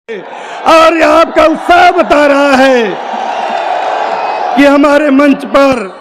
और ये आपका उत्साह बता रहा है कि हमारे मंच पर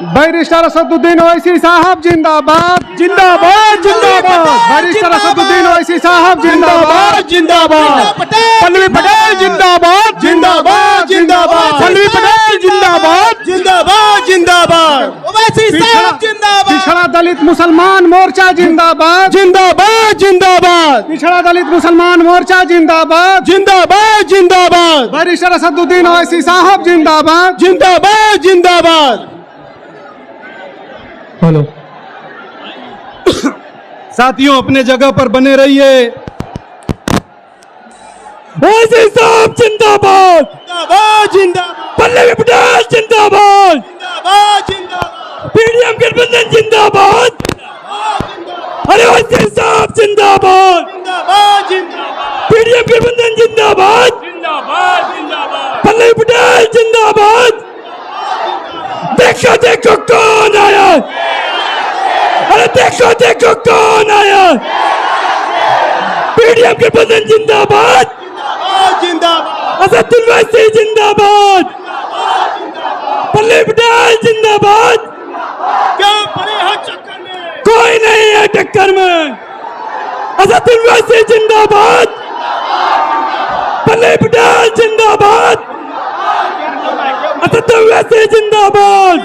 बैरिस्टर असदुद्दीन ओवैसी साहब जिंदाबाद जिंदाबाद जिंदाबाद। बैरिस्टर असदुद्दीन ओवैसी साहब जिंदाबाद जिंदाबाद। पल्लवी पटेल जिंदाबाद जिंदाबाद जिंदाबाद। पल्लवी पटेल जिंदाबाद जिंदाबाद जिंदाबाद। ओवैसी साहब जिंदाबाद। पिछड़ा दलित मुसलमान मोर्चा जिंदाबाद जिंदाबाद जिंदाबाद। पिछड़ा दलित मुसलमान मोर्चा जिंदाबाद जिंदाबाद जिंदाबाद। बैरिस्टर असदुद्दीन ओवैसी साहब जिंदाबाद जिंदाबाद जिंदाबाद। हेलो साथियों, अपने जगह पर बने रहिए। ओवैसी साहब जिंदाबाद जिंदाबाद जिंदाबाद। पल्लवी पटेल जिंदाबाद जिंदाबाद जिंदाबाद। पीडीएम गठबंधन जिंदाबाद। अरे ओवैसी साहब जिंदाबाद जिंदाबाद जिंदाबाद। पीडीएम गठबंधन जिंदाबाद जिंदाबाद जिंदाबाद। पल्लवी पटेल जिंदाबाद। देखो देखो कौन आया, अरे देखो देखो कौन आया। पीडीएम गठबंधन जिंदाबाद जिंदाबाद। असदुद्दीन ओवैसी जिंदाबाद। पल्लवी पटेल जिंदाबाद। क्या पड़े हैं चक्कर में, कोई नहीं है टक्कर में। असदुद्दीन ओवैसी जिंदाबाद। पल्लवी पटेल जिंदाबाद। असदुद्दीन ओवैसी जिंदाबाद।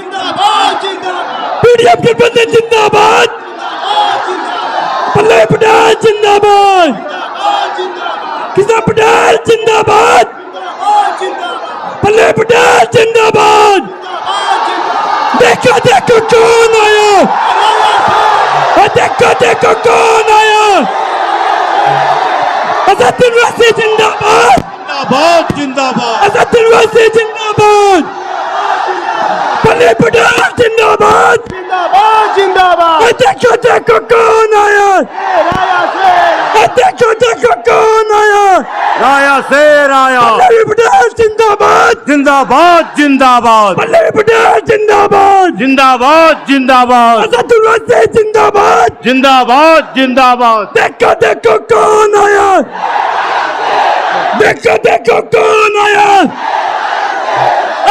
पीडीएम गठबंधन जिंदाबाद। पल्लवी पटेल जिंदाबाद। किसान पटेल जिंदाबाद। पल्लवी पटेल जिंदाबाद। देखो देखो कौन आया, देखो देखो कौन आया। असदुद्दीन ओवैसी जिंदाबाद जिंदाबाद जिंदाबाद। असदुद्दीन ओवैसी जिंदाबाद। पल्लवी पटेल जिंदाबाद जिंदाबाद जिंदाबाद। देखो देखो कौन आया, देखो देखो कौन आया। राया से राया। पल्लवी पटेल जिंदाबाद जिंदाबाद जिंदाबाद। पल्लवी पटेल जिंदाबाद जिंदाबाद जिंदाबाद। असदुद्दीन ओवैसी जिंदाबाद जिंदाबाद जिंदाबाद। देखो देखो कौन आया, देखो देखो कौन आया।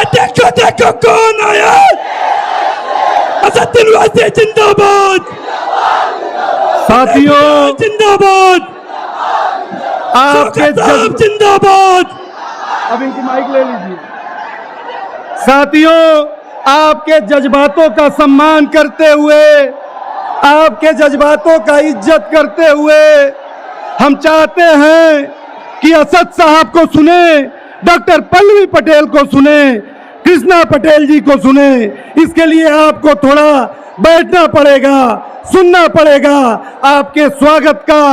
देखो देखो कौन आया। असदुद्दीन ओवैसी जिंदाबाद। साथियों, जिंदाबाद। आपके जिंदाबाद। अब इनकी माइक ले लीजिए। साथियों, आपके जज्बातों का सम्मान करते हुए, आपके जज्बातों का इज्जत करते हुए हम चाहते हैं कि असद साहब को सुने, डॉक्टर पल्लवी पटेल को सुने, कृष्णा पटेल जी को सुने। इसके लिए आपको थोड़ा बैठना पड़ेगा, सुनना पड़ेगा। आपके स्वागत का,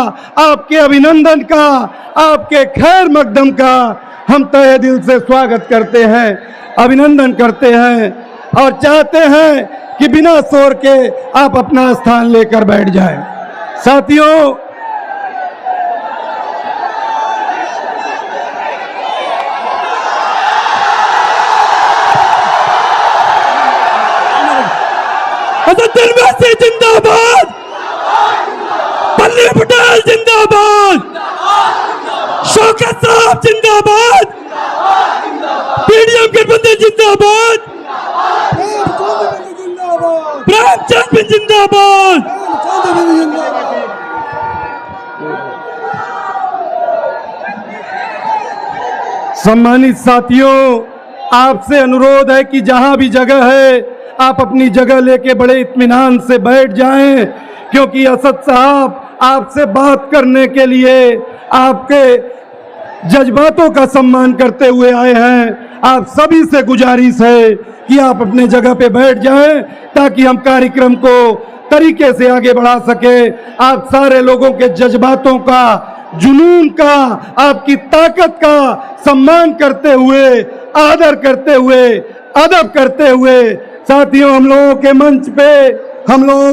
आपके अभिनंदन का, आपके खैर मकदम का हम तहे दिल से स्वागत करते हैं, अभिनंदन करते हैं और चाहते हैं कि बिना शोर के आप अपना स्थान लेकर बैठ जाएं। साथियों, असदुद्दीन ओवैसी जिंदाबाद। पल्लवी पटेल जिंदाबाद। शौकत साहब जिंदाबाद। पीडीएम गठबंधन जिंदाबाद। प्रेमचंद जिंदाबाद। सम्मानित साथियों, आपसे अनुरोध है कि जहां भी जगह है आप अपनी जगह लेके बड़े इत्मीनान से बैठ जाएं, क्योंकि असद साहब आपसे बात करने के लिए, आपके जज्बातों का सम्मान करते हुए आए हैं। आप सभी से गुजारिश है कि आप अपने जगह पे बैठ जाएं ताकि हम कार्यक्रम को तरीके से आगे बढ़ा सके। आप सारे लोगों के जज्बातों का, जुनून का, आपकी ताकत का सम्मान करते हुए, आदर करते हुए, अदब करते हुए, साथियों हम लोगों के मंच पे हम लोगों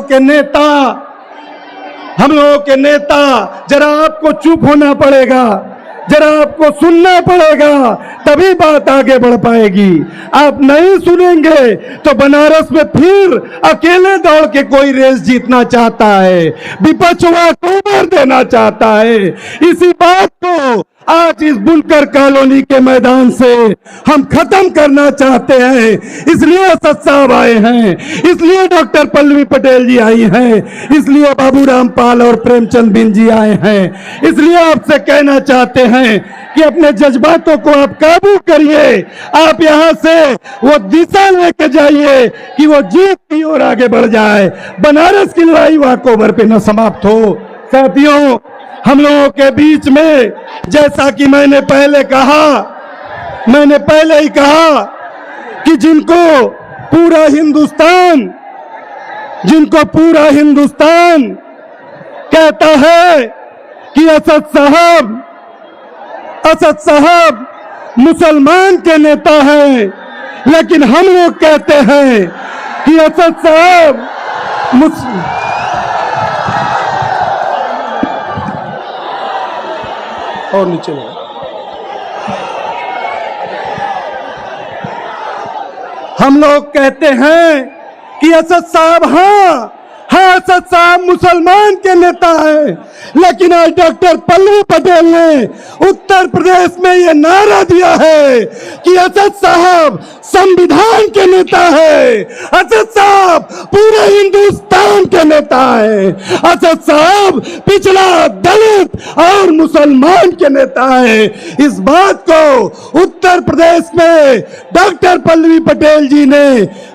के नेता जरा आपको चुप होना पड़ेगा, जरा आपको सुनना पड़ेगा, तभी बात आगे बढ़ पाएगी। आप नहीं सुनेंगे तो बनारस में फिर अकेले दौड़ के कोई रेस जीतना चाहता है, विपक्षवा को मार देना चाहता है। इसी बात को आज इस बुनकर कॉलोनी के मैदान से हम खत्म करना चाहते हैं। इसलिए असद साहब आए हैं, इसलिए डॉक्टर पल्लवी पटेल जी आई हैं, इसलिए बाबूराम पाल और प्रेमचंद बिन जी आए हैं। इसलिए आपसे कहना चाहते हैं कि अपने जज्बातों को आप काबू करिए, आप यहां से वो दिशा लेके जाइए कि वो जीत की ओर आगे बढ़ जाए, बनारस की लड़ाई वॉकओवर पे न समाप्त हो। साथियों हम लोगों के बीच में, जैसा कि मैंने पहले ही कहा कि जिनको पूरा हिंदुस्तान कहता है कि असद साहब मुसलमान के नेता हैं, लेकिन हम लोग कहते हैं कि असद साहब और नीचे में हम लोग कहते हैं कि असद साहब असद साहब मुसलमान के नेता हैं, लेकिन आज डॉक्टर पल्लवी पटेल ने उत्तर प्रदेश में ये नारा दिया है कि असद साहब संविधान के नेता है, असद साहब पूरे हिंदुस्तान के नेता है, असद साहब पिछड़ा, दलित और मुसलमान के नेता है। इस बात को उत्तर प्रदेश में डॉक्टर पल्लवी पटेल जी ने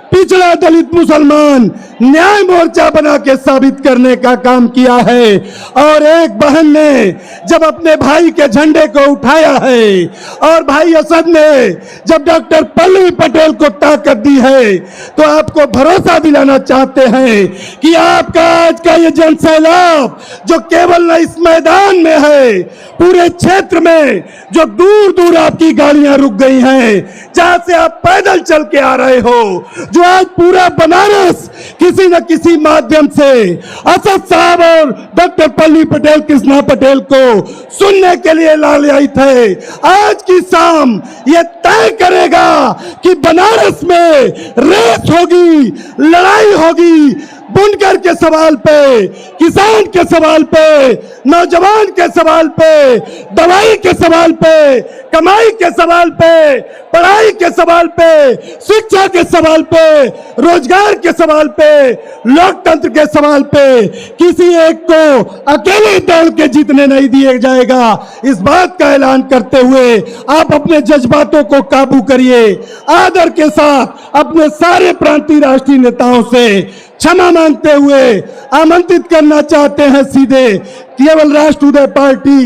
पिछड़ा, दलित, मुसलमान न्याय मोर्चा बना के साबित करने का काम किया है। और एक बहन ने जब अपने भाई के झंडे को उठाया है और भाई असद ने जब डॉक्टर पल्लवी पटेल को ताकत दी है, तो आपको भरोसा दिलाना चाहते हैं कि आपका आज का ये जनसैलाब जो केवल न इस मैदान में है, पूरे क्षेत्र में जो दूर दूर आपकी गाड़ियां रुक गई हैं, जहां से आप पैदल चल के आ रहे हो, जो आज पूरा बनारस किसी न किसी माध्यम से असद साहब और डॉक्टर पल्लवी पटेल, कृष्णा पटेल को सुनने के लिए लालयित थे, आज की शाम ये तय करेगा कि बनारस में रेस होगी, लड़ाई होगी, बुनकर के सवाल पे, किसान के सवाल पे, नौजवान के सवाल पे, दवाई के सवाल पे, कमाई के सवाल पे, पढ़ाई के सवाल पे, शिक्षा के सवाल पे, रोजगार के सवाल पे, लोकतंत्र के सवाल पे किसी एक को अकेले दौड़ के जीतने नहीं दिया जाएगा। इस बात का ऐलान करते हुए आप अपने जज्बातों को काबू करिए, आदर के साथ अपने सारे प्रांतीय राष्ट्रीय नेताओं से क्षमा मांगते हुए आमंत्रित करना चाहते हैं सीधे केवल राष्ट्र उदय पार्टी